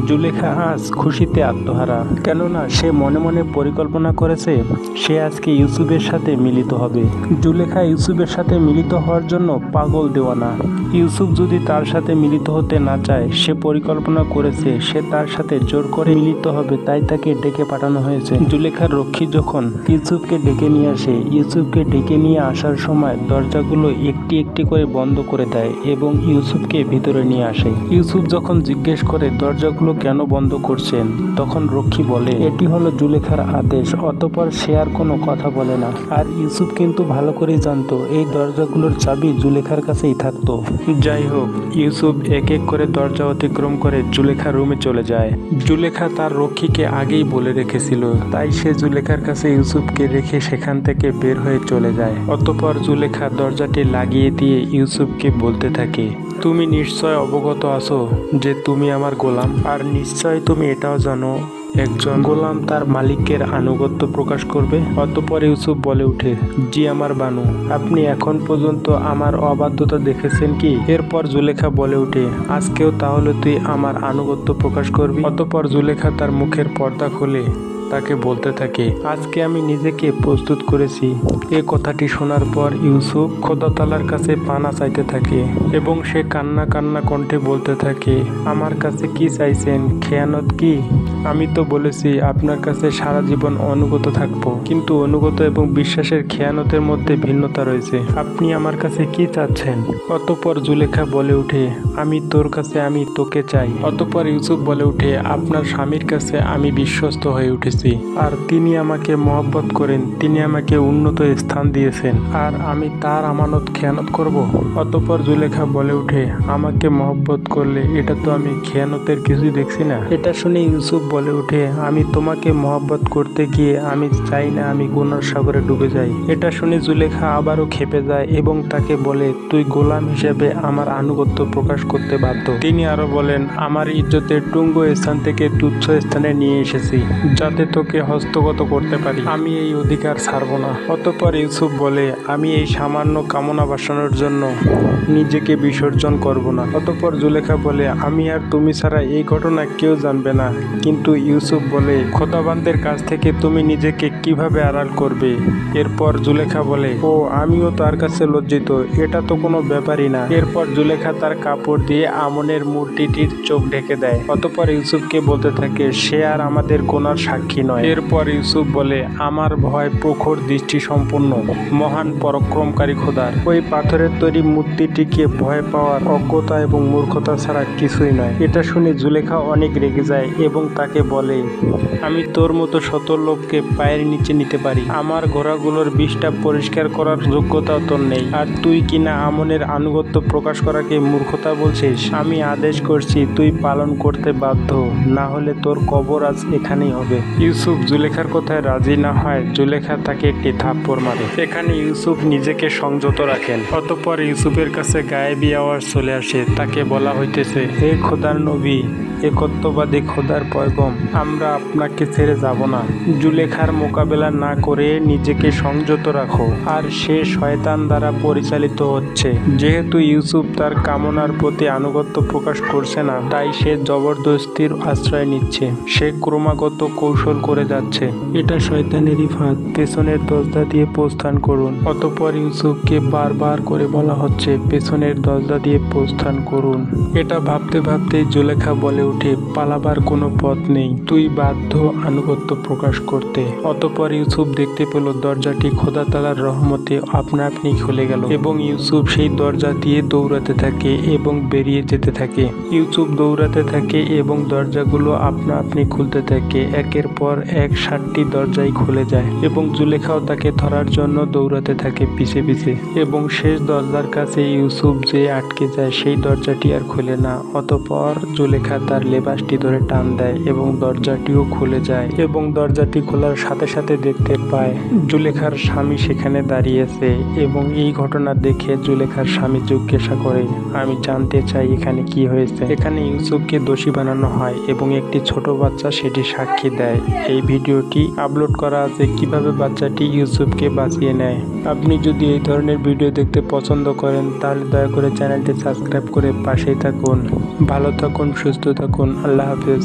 জুলেখা আজ খুশিতে আত্মহারা, কেননা সে মনে মনে পরিকল্পনা করেছে সে আজকে ইউসুফের সাথে মিলিত হবে। জুলেখা ইউসুফের সাথে মিলিত হওয়ার জন্য পাগল দেওয়ানা। ইউসুফ যদি তার সাথে মিলিত হতে না চায়, সে পরিকল্পনা করেছে সে তার সাথে জোর করে মিলিত হবে, তাই তাকে ডেকে পাঠানো হয়েছে। জুলেখার রক্ষী যখন ইউসুফকে ডেকে নিয়ে আসে, ইউসুফকে ডেকে নিয়ে আসার সময় দরজাগুলো একটি একটি করে বন্ধ করে দেয় এবং ইউসুফকে ভিতরে নিয়ে আসে। ইউসুফ যখন জিজ্ঞেস করে দরজাগুলো কেন বন্ধ করছেন, তখন রক্ষী বলে এটি হলো জুলেখার আদেশ। অতঃপর সে আর কোনো কথা বলে না। আর ইউসুফ কিন্তু ভালো করেই জানতো এই দরজাগুলোর চাবি জুলেখার কাছেই থাকতো। যাই হোক, ইউসুফ এক এক করে দরজা অতিক্রম করে জুলেখার রুমে চলে যায়। জুলেখা তার রক্ষীকে আগেই বলে রেখেছিল, তাই সে জুলেখার কাছে ইউসুফকে রেখে সেখান থেকে বের হয়ে চলে যায়। অতঃপর জুলেখা দরজাটি লাগিয়ে দিয়ে ইউসুফকে বলতে থাকে, তুমি নিশ্চয় অবগত আছো যে তুমি আমার গোলাম, আর নিশ্চয় তুমি এটাও জানো একজন গোলাম তার মালিকের আনুগত্য প্রকাশ করবে। অতঃপর ইউসুফ বলে ওঠে, জি আমার বানু, আপনি এখন পর্যন্ত আমার অবাধ্যতা দেখেছেন কি? এরপর জুলেখা বলে ওঠে, আজকেও তাহলে তুই আমার আনুগত্য প্রকাশ করবি? অতঃপর জুলেখা তার মুখের পর্দা খুলে তাকে বলতে থাকে, আজকে আমি নিজেকে প্রস্তুত করেছি। এ কথাটি শোনার পর ইউসুফ খোদা তাআলার কাছে পানা চাইতে থাকে এবং সে কান্না কান্না কণ্ঠে বলতে থাকে, আমার কাছে কি চাইছেন? খেয়ানত কি? আমি তো বলেছি আপনার কাছে সারা জীবন অনুগত থাকবো, কিন্তু অনুগত এবং বিশ্বাসের খেয়ানতের মধ্যে ভিন্নতা রয়েছে। আপনি আমার কাছে কি চাচ্ছেন? অতঃপর জুলেখা বলে ওঠে, আমি তোর কাছে আমি তোকে চাই। অতঃপর ইউসুফ বলে ওঠে, আপনার স্বামীর কাছে আমি বিশ্বস্ত হয়ে উঠেছি, আর তিনি আমাকে মহব্বত করেন, তিনি আমাকে উন্নত স্থান দিয়েছেন, আর আমি তার আমানত খেয়ানত করব? অতঃপর জুলেখা বলে ওঠে, আমাকে মহব্বত করলে এটা তো আমি খেয়ানতের কিছুই দেখছি না। এটা শুনে ইউসুফ বলে ওঠে, আমি তোমাকে মহব্বত করতে গিয়ে আমি চাই না আমি গুনার সাগরে ডুবে যাই। এটা শুনে জুলেখা আবারও খেপে যায় এবং তাকে বলে, তুই গোলাম হিসেবে আমার আনুগত্য প্রকাশ করতে বাধ্য। তিনি আরো বলেন, আমার ইজ্জতের টুঙ্গ স্থান থেকে তুচ্ছ স্থানে নিয়ে এসেছি যাতে তোকে হস্তগত করতে পারি, আমি এই অধিকার ছাড়ব না। অতঃপর ইউসুফ বলে, আমি এই সামান্য কামনা বাসনার জন্য নিজেকে বিসর্জন করব না। অতঃপর জুলেখা বলে, আমি আর তুমি ছাড়া এই ঘটনা কেউ জানবে না। কিন্তু ইউসুফ বলে, খোদাবন্দের কাছ থেকে তুমি নিজেকে কিভাবে আড়াল করবে? এরপর জুলেখা বলে, ও আমিও তার কাছে লজ্জিত, এটা তো কোনো ব্যাপারই না। এরপর জুলেখা তার কাপড় দিয়ে আমনের মূর্তিটির চোখ ঢেকে দেয়। অতঃপর ইউসুফকে বলতে থাকে, সে আর আমাদের গোনার সাক্ষী নয়। এরপর ইউসুফ বলে, আমার ভয় প্রখর দৃষ্টি সম্পন্ন মহান পরাক্রমকারী খোদার। ওই পাথরের তৈরি মূর্তিটিকে ভয় পাওয়ার অজ্ঞতা এবং মূর্খতা ছাড়া কিছুই নয়। এটা শুনে জুলেখা অনেক রেগে যায় এবং তাকে বলে, আমি তোর মতো শত লোককে পায়ের নিচে নিতে পারি, আমার ঘোড়াগুলোর বিষটা পরিষ্কার করার যোগ্যতাও তোর নেই, আর তুই কিনা আমনের আনুগত্য প্রকাশ করাকে মূর্খতা বলছিস? আমি আদেশ করছি তুই পালন করতে বাধ্য, না হলে তোর কবর আজ এখানেই হবে। ইউসুফ জুলেখার কথায় রাজি না হয় জুলেখা তাকে একটি থাপ্পড় মারে। এখানে ইউসুফ নিজেকে সংযত রাখেন। অতঃপর ইউসুফের কাছে গায়েবী আওয়াজ চলে আসে, তাকে বলা হইতেছে, হে খোদার নবী, একত্ববাদী খোদার পয়গম, আমরা আপনাকে ছেড়ে যাব না। জুলেখার মোকাবেলা না করে নিজেকে সংযত রাখো। আর সে শয়তান দ্বারা পরিচালিত হচ্ছে। যেহেতু ইউসুফ তার কামনার প্রতি আনুগত্য প্রকাশ করছে না, তাই সে জবরদস্তির আশ্রয় নিচ্ছে। সে ক্রমাগত কৌশল করে যাচ্ছে। এটা শয়তানেরই ফাঁদ, পেছনের দরজা দিয়ে প্রস্থান করুন। অতঃপর ইউসুফকে বারবার করে বলা হচ্ছে, পেছনের দরজা দিয়ে প্রস্থান করুন। এটা ভাবতে ভাবতে জুলেখা বলে উঠে, পালাবার কোনো পথ নেই, তুই বাধ্য আনুগত্য প্রকাশ করতে। অতঃপর ইউসুফ দেখতে পেল দরজাটি খোদা তাআলার রহমতে আপনা আপনি খুলে গেল এবং ইউসুফ সেই দরজা দিয়ে দৌড়াতে থাকে এবং বেরিয়ে যেতে থাকে। ইউসুফ দৌড়াতে থাকে এবং দরজাগুলো আপনা আপনি খুলতে থাকে। একের পর এক 7টি দরজাই খুলে যায় এবং জুলেখাও তাকে ধরার জন্য দৌড়াতে থাকে পিছে পিছে, এবং শেষ দরজার কাছে ইউসুফ যে আটকে যায় সেই দরজাটি আর খুলে না। অতঃপর জুলেখা তার লেবাসটি ধরে টান দেয় এবং দরজাটিও খুলে যায়, এবং দরজাটি খোলার সাথে সাথে দেখতে পায় জুলেখার স্বামী সেখানে দাঁড়িয়েছে। এবং এই ঘটনা দেখে জুলেখার স্বামী জিজ্ঞাসা করে, আমি জানতে চাই এখানে কি হয়েছে? এখানে ইউসুফকে দোষী বানানো হয় এবং একটি ছোট বাচ্চা সেটি সাক্ষী দেয়। এই ভিডিওটি আপলোড করা আছে কিভাবে বাচ্চাটি ইউসুফকে বাঁচিয়ে নেয়। আপনি যদি এই ধরনের ভিডিও দেখতে পছন্দ করেন তাহলে দয়া করে চ্যানেলটি সাবস্ক্রাইব করে পাশেই থাকুন। ভালো থাকুন, সুস্থ থাকুন। থাকুন। আল্লাহ হাফেজ।